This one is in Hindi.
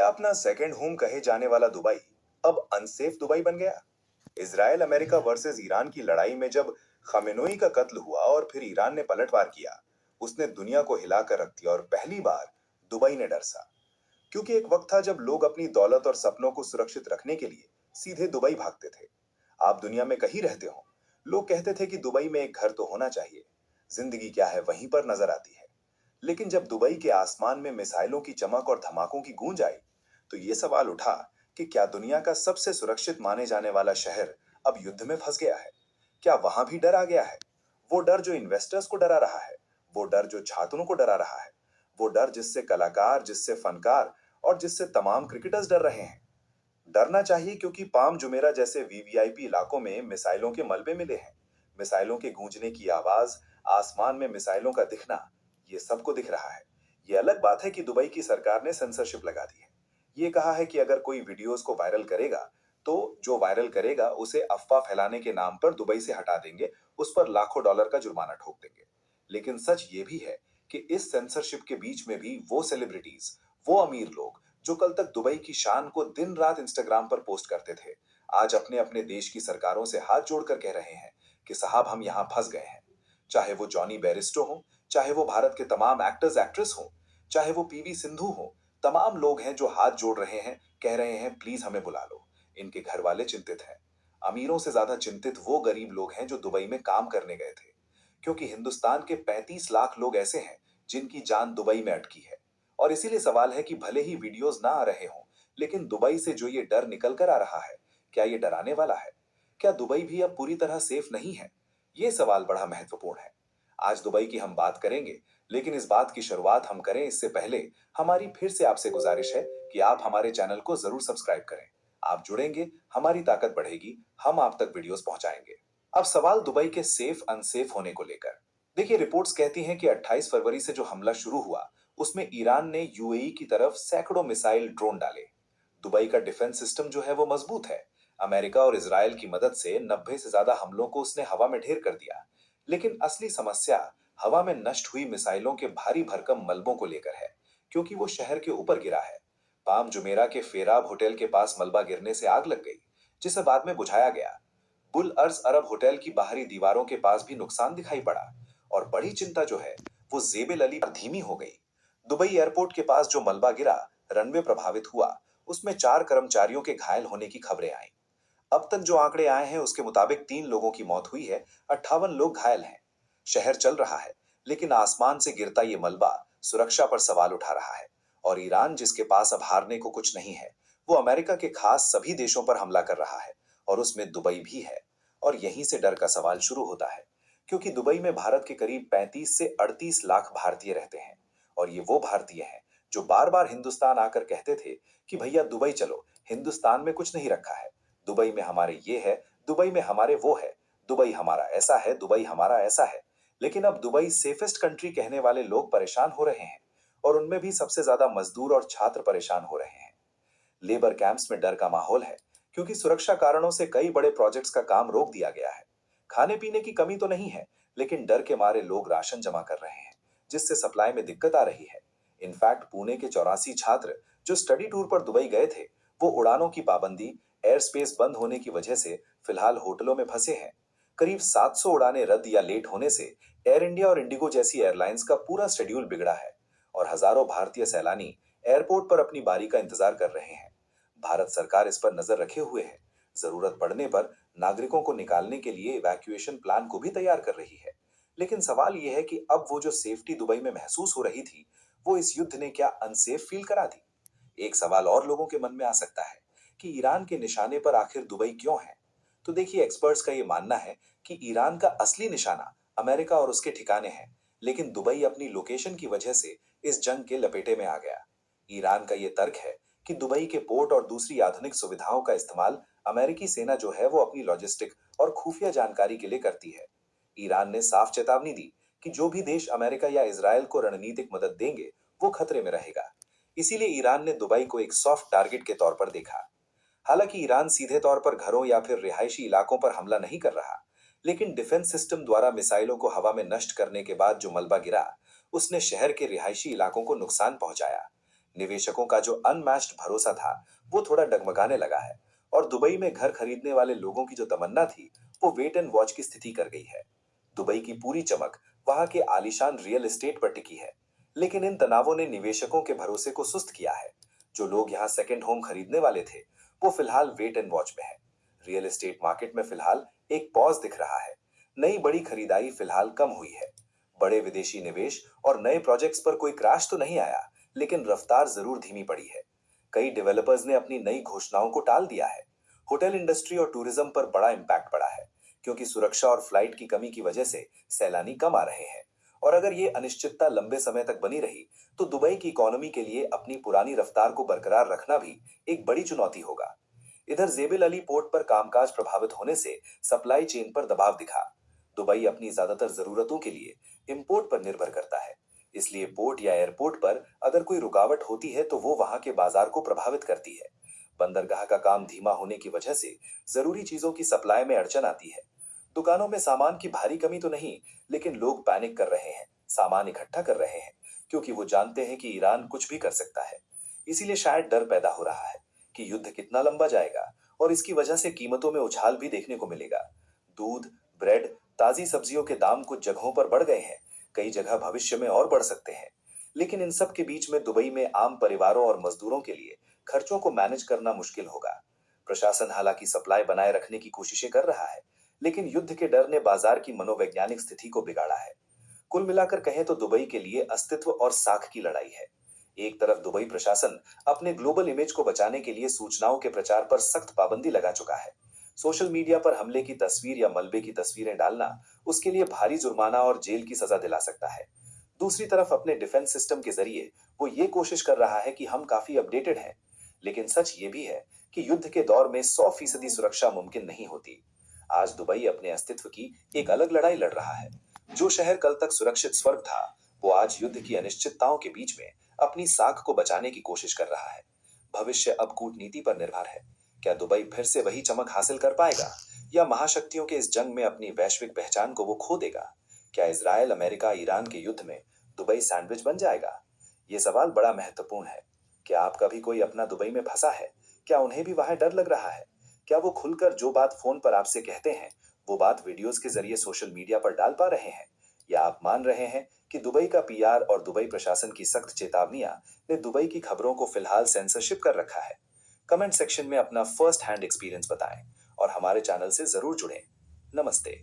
अपना सेकंड होम कहे जाने वाला दुबई अब अनसेफ दुबई बन गया। इसराइल अमेरिका वर्सेस ईरान की लड़ाई में जब खमेनोई का कत्ल हुआ और फिर ईरान ने पलटवार किया, उसने दुनिया को हिलाकर रख दिया और पहली बार दुबई ने डरसा। क्योंकि एक वक्त था जब लोग अपनी दौलत और सपनों को सुरक्षित रखने के लिए सीधे दुबई भागते थे। आप दुनिया में कहीं रहते हो, लोग कहते थे कि दुबई में एक घर तो होना चाहिए, जिंदगी क्या है वहीं पर नजर आती है। लेकिन जब दुबई के आसमान में मिसाइलों की चमक और धमाकों की गूंज आई, तो ये सवाल उठा कि क्या दुनिया का सबसे सुरक्षित माने जाने वाला शहर अब युद्ध में फंस गया है? क्या वहां भी डर आ गया है? वो डर जो इन्वेस्टर्स को डरा रहा है, वो डर जो छात्रों को डरा रहा है, वो डर जिससे कलाकार, जिससे फनकार और जिससे तमाम क्रिकेटर्स डर रहे हैं। डरना चाहिए क्योंकि पाम जुमेरा जैसे वीवीआईपी इलाकों में मिसाइलों के मलबे मिले हैं। मिसाइलों के गूंजने की आवाज, आसमान में मिसाइलों का दिखना, ये सबको दिख रहा है। ये अलग बात है कि दुबई की सरकार ने सेंसरशिप लगा दी है। ये कहा है कि अगर कोई वीडियोस को वायरल करेगा, तो जो वायरल करेगा उसे अफवाह फैलाने के नाम पर दुबई से हटा देंगे, उस पर लाखों डॉलर का जुर्माना ठोक देंगे। लेकिन सच ये भी है कि इस सेंसरशिप के बीच में भी वो सेलिब्रिटीज, वो अमीर लोग जो कल तक दुबई की शान को दिन रात इंस्टाग्राम पर पोस्ट करते थे, आज अपने अपने देश की सरकारों से हाथ जोड़कर कह रहे हैं कि साहब हम यहां फंस गए हैं। चाहे वो जॉनी बेरिस्टो हो, चाहे वो भारत के तमाम एक्टर्स एक्ट्रेस हो, चाहे वो पीवी सिंधु हो, तमाम लोग हैं जो हाथ जोड़ रहे हैं, कह रहे हैं प्लीज हमें बुला लो। इनके घर वाले चिंतित हैं। अमीरों से ज्यादा चिंतित वो गरीब लोग हैं जो दुबई में काम करने गए थे। क्योंकि हिंदुस्तान के 35 लाख लोग ऐसे हैं जिनकी जान दुबई में अटकी है। और इसीलिए सवाल है कि भले ही वीडियोस ना आ रहे हों, लेकिन दुबई से जो ये डर निकल कर आ रहा है, क्या ये डराने वाला है? क्या दुबई भी अब पूरी तरह सेफ नहीं है? ये सवाल बड़ा महत्वपूर्ण है। आज दुबई की हम बात करेंगे, लेकिन इस बात की शुरुआत हम करें इससे पहले हमारी फिर से आपसे गुजारिश है कि आप हमारे चैनल को जरूर सब्सक्राइब करें। आप जुड़ेंगे, हमारी ताकत बढ़ेगी, हम आप तक वीडियोस पहुंचाएंगे। अब सवाल दुबई के सेफ अनसेफ होने को लेकर। देखिए, रिपोर्ट्स कहती हैं कि 28 फरवरी से जो हमला शुरू हुआ, उसमें ईरान ने यूएई की तरफ सैकड़ों मिसाइल ड्रोन डाले। दुबई का डिफेंस सिस्टम जो है वो मजबूत है। अमेरिका और इसराइल की मदद से 90 से ज्यादा हमलों को उसने हवा में ढेर कर दिया। लेकिन असली समस्या हवा में नष्ट हुई मिसाइलों के भारी भरकम मलबों को लेकर है, क्योंकि वो शहर के ऊपर गिरा है। पाम जुमेरा के फेराब होटल के पास मलबा गिरने से आग लग गई, जिसे बाद में बुझाया गया। बुल अर्ज अरब होटल की बाहरी दीवारों के पास भी नुकसान दिखाई पड़ा। और बड़ी चिंता जो है वो जेबेल अली पर धीमी हो गई। दुबई एयरपोर्ट के पास जो मलबा गिरा, रनवे प्रभावित हुआ, उसमें 4 कर्मचारियों के घायल होने की खबरें आईं। अब तक जो आंकड़े आए हैं उसके मुताबिक 3 लोगों की मौत हुई है, 58 लोग घायल हैं। शहर चल रहा है, लेकिन आसमान से गिरता ये मलबा सुरक्षा पर सवाल उठा रहा है। और ईरान, जिसके पास अब हारने को कुछ नहीं है, वो अमेरिका के खास सभी देशों पर हमला कर रहा है, और उसमें दुबई भी है। और यहीं से डर का सवाल शुरू होता है, क्योंकि दुबई में भारत के करीब 35 से 38 लाख भारतीय रहते हैं। और ये वो भारतीय हैं जो बार बार हिंदुस्तान आकर कहते थे कि भैया दुबई चलो, हिंदुस्तान में कुछ नहीं रखा है, दुबई में हमारे ये है, दुबई में हमारे वो है, दुबई हमारा ऐसा है, दुबई हमारा ऐसा है। लेकिन अब दुबई सेफेस्ट कंट्री कहने वाले लोग परेशान हो रहे हैं, और उनमें भी सबसे ज्यादा मजदूर और छात्र परेशान हो रहे हैं। लेबर कैंप्स में डर का माहौल है, क्योंकि सुरक्षा कारणों से कई बड़े प्रोजेक्ट्स का काम रोक दिया गया है। खाने पीने की कमी तो नहीं है, लेकिन डर के मारे लोग राशन जमा कर रहे हैं, जिससे सप्लाई में दिक्कत आ रही है। इनफैक्ट पुणे के 84 छात्र जो स्टडी टूर पर दुबई गए थे, वो उड़ानों की पाबंदी, एयर स्पेस बंद होने की वजह से फिलहाल होटलों में फंसे हैं। करीब 700 उड़ानें रद्द या लेट होने से एयर इंडिया और इंडिगो जैसी एयरलाइंस का पूरा शेड्यूल बिगड़ा है। और हजारों भारतीय सैलानी एयरपोर्ट पर अपनी बारी का इंतजार कर रहे हैं। भारत सरकार इस पर नजर रखे हुए है। जरूरत पड़ने पर नागरिकों को निकालने के लिए इवैक्यूएशन प्लान को भी तैयार कर रही है। लेकिन सवाल यह है कि अब वो जो सेफ्टी दुबई में महसूस हो रही थी, वो इस युद्ध ने क्या अनसेफ फील करा दी? एक सवाल और लोगों के मन में आ सकता है कि ईरान के निशाने पर आखिर दुबई क्यों है? तो देखिए, एक्सपर्ट्स का ये मानना है कि ईरान का असली निशाना अमेरिका और उसके ठिकाने है, लेकिन दुबई अपनी लोकेशन की वजह से इस जंग के लपेटे में आ गया। ईरान का ये तर्क है कि दुबई के पोर्ट और दूसरी आधुनिक सुविधाओं का इस्तेमाल अमेरिकी सेना जो है वो अपनी लॉजिस्टिक और खुफिया जानकारी के लिए करती है। ईरान ने साफ चेतावनी दी कि जो भी देश अमेरिका या इसराइल को रणनीतिक मदद देंगे, वो खतरे में रहेगा। इसीलिए ईरान ने दुबई को एक सॉफ्ट टारगेट के तौर पर देखा। हालांकि ईरान सीधे तौर पर घरों या फिर रिहायशी इलाकों पर हमला नहीं कर रहा, लेकिन डिफेंस सिस्टम द्वारा मिसाइलों को हवा में नष्ट करने के बाद जो मलबा गिरा, उसने शहर के रिहायशी इलाकों को नुकसान पहुंचाया। निवेशकों का जो अनमैच्ड भरोसा था वो थोड़ा डगमगाने लगा है और दुबई में घर खरीदने वाले लोगों की जो तमन्ना थी वो वेट एंड वॉच की स्थिति कर गई है। दुबई की पूरी चमक वहां के आलीशान रियल एस्टेट पर टिकी है, लेकिन इन तनावों ने निवेशकों के भरोसे को सुस्त किया है। जो लोग यहाँ सेकंड होम खरीदने वाले थे वो फिलहाल वेट एंड वॉच में है। रियल एस्टेट मार्केट में फिलहाल एक पॉज दिख रहा है। नई बड़ी खरीदारी फिलहाल कम हुई है। बड़े विदेशी निवेश और नए प्रोजेक्ट्स पर कोई क्रैश तो नहीं आया, लेकिन रफ्तार जरूर धीमी पड़ी है। कई डेवलपर्स ने अपनी नई घोषणाओं को टाल दिया है। होटल इंडस्ट्री और टूरिज्म पर बड़ा इम्पैक्ट पड़ा है, क्योंकि सुरक्षा और फ्लाइट की कमी की वजह से सैलानी कम आ रहे हैं। और अगर ये अनिश्चितता लंबे समय तक बनी रही तो दुबई की इकोनॉमी के लिए अपनी पुरानी रफ्तार को बरकरार रखना भी एक बड़ी चुनौती होगा। इधर जेबिल अली पोर्ट पर कामकाज प्रभावित होने से सप्लाई चेन पर दबाव दिखा। दुबई अपनी ज्यादातर जरूरतों के लिए इंपोर्ट पर निर्भर करता है, इसलिए पोर्ट या एयरपोर्ट पर अगर कोई रुकावट होती है तो वो वहां के बाजार को प्रभावित करती है। बंदरगाह का काम धीमा होने की वजह से जरूरी चीजों की सप्लाई में अड़चन आती है। दुकानों में सामान की भारी कमी तो नहीं, लेकिन लोग पैनिक कर रहे हैं, सामान इकट्ठा कर रहे हैं, क्योंकि वो जानते हैं कि ईरान कुछ भी कर सकता है। इसीलिए शायद डर पैदा हो रहा है कि युद्ध कितना लंबा जाएगा और इसकी वजह से कीमतों में उछाल भी देखने को मिलेगा। दूध, ब्रेड, ताजी सब्जियों के दाम कुछ जगहों पर बढ़ गए हैं, कई जगह भविष्य में और बढ़ सकते हैं। लेकिन इन सब के बीच में दुबई में आम परिवारों और मजदूरों के लिए खर्चों को मैनेज करना मुश्किल होगा। प्रशासन हालांकि सप्लाई बनाए रखने की कोशिशें कर रहा है, लेकिन युद्ध के डर ने बाजार की मनोवैज्ञानिक स्थिति को बिगाड़ा है। कुल मिलाकर कहें तो दुबई के लिए अस्तित्व और साख की लड़ाई है। एक तरफ दुबई प्रशासन अपने ग्लोबल इमेज को बचाने के लिए सूचनाओं के प्रचार पर सख्त पाबंदी लगा चुका है। सोशल मीडिया पर हमले की तस्वीर या मलबे की तस्वीरें डालना उसके लिए भारी जुर्माना और जेल की सजा दिला सकता है। दूसरी तरफ अपने डिफेंस सिस्टम के जरिए वो ये कोशिश कर रहा है कि हम काफी अपडेटेड हैं। लेकिन सच ये भी है कि युद्ध के दौर में 100% सुरक्षा मुमकिन नहीं होती। आज दुबई अपने अस्तित्व की एक अलग लड़ाई लड़ रहा है। जो शहर कल तक सुरक्षित स्वर्ग था वो आज युद्ध की अनिश्चितताओं के बीच में अपनी साख को बचाने की कोशिश कर रहा है। भविष्य अब कूटनीति पर निर्भर है। क्या दुबई फिर से वही चमक हासिल कर पाएगा, या महाशक्तियों के इस जंग में अपनी वैश्विक पहचान को वो खो देगा? क्या इजराइल, अमेरिका, ईरान के युद्ध में दुबई सैंडविच बन जाएगा? ये सवाल बड़ा महत्वपूर्ण है। क्या आपका भी कोई अपना दुबई में फंसा है? क्या उन्हें भी वहां डर लग रहा है? क्या वो खुलकर जो बात फोन पर आपसे कहते हैं वो बात वीडियोस के जरिए सोशल मीडिया पर डाल पा रहे हैं? या आप मान रहे हैं कि दुबई का पीआर और दुबई प्रशासन की सख्त चेतावनियां ने दुबई की खबरों को फिलहाल सेंसरशिप कर रखा है? कमेंट सेक्शन में अपना फर्स्ट हैंड एक्सपीरियंस बताएं और हमारे चैनल से जरूर जुड़ें। नमस्ते।